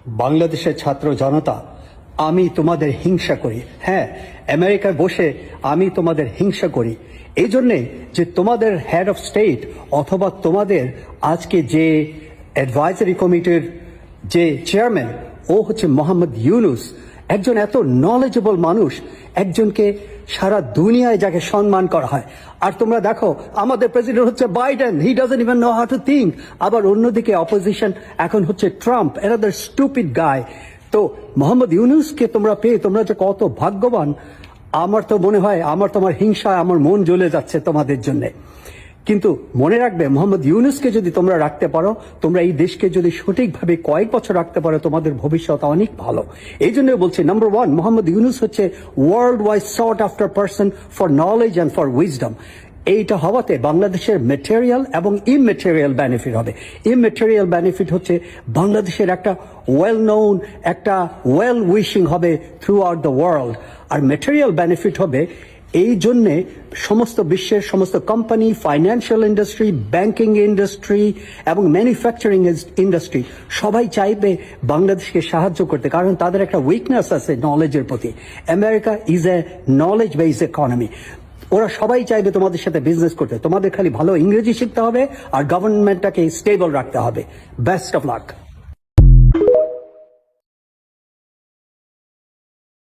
বাংলাদেশের ছাত্র জনতা, আমি তোমাদের হিংসা করি। হ্যাঁ, আমেরিকায় বসে আমি তোমাদের হিংসা করি এই জন্যে যে তোমাদের হেড অফ স্টেট অথবা তোমাদের আজকে যে অ্যাডভাইজারি কমিটির যে চেয়ারম্যান, ও হচ্ছে মোহাম্মদ ইউনুস, একজন এত নলেজেবল মানুষ, একজনকে সারা দুনিয়ায় যাকে সম্মান করা হয়। আর তোমরা দেখো আমাদের প্রেসিডেন্ট হচ্ছে Biden, he doesn't even know how to think. আবার অন্যদিকে অপোজিশন এখন হচ্ছে ট্রাম্প, অ্যানাদার স্টুপিড গায়। তো মোহাম্মদ ইউনুসকে তোমরা পেয়ে তোমরা যে কত ভাগ্যবান, আমার তো মনে হয় তোমার হিংসায় আমার মন জ্বলে যাচ্ছে তোমাদের জন্যে। কিন্তু মনে রাখবে, মোহাম্মদ ইউনুসকে যদি তোমরা রাখতে পারো, তোমরা এই দেশকে যদি সঠিকভাবে কয়েক বছর রাখতে পারো, তোমাদের ভবিষ্যৎ অনেক ভালো। এই জন্য বলছি, নাম্বার ওয়ান, মোহাম্মদ ইউনুস হচ্ছে world wide sort after person for knowledge and for wisdom. এইটা হওয়াতে বাংলাদেশের ম্যাটেরিয়াল এবং ইমম্যাটেরিয়াল বেনিফিট হবে। ইমম্যাটেরিয়াল বেনিফিট হচ্ছে বাংলাদেশের একটা ওয়েল নোন, একটা ওয়েল উইশিং হবে থ্রু আউট দ্য ওয়ার্ল্ড। আর ম্যাটেরিয়াল বেনিফিট হবে এই জন্যে সমস্ত বিশ্বের সমস্ত company, financial industry, banking industry এবং ম্যানুফ্যাকচারিং ইন্ডাস্ট্রি সবাই চাইবে বাংলাদেশকে সাহায্য করতে, কারণ তাদের একটা উইকনেস আছে নলেজের প্রতি। America is a knowledge based economy. ওরা সবাই চাইবে তোমাদের সাথে বিজনেস করতে। তোমাদের খালি ভালো ইংরেজি শিখতে হবে আর গভর্নমেন্টটাকে স্টেবল রাখতে হবে। Best of luck.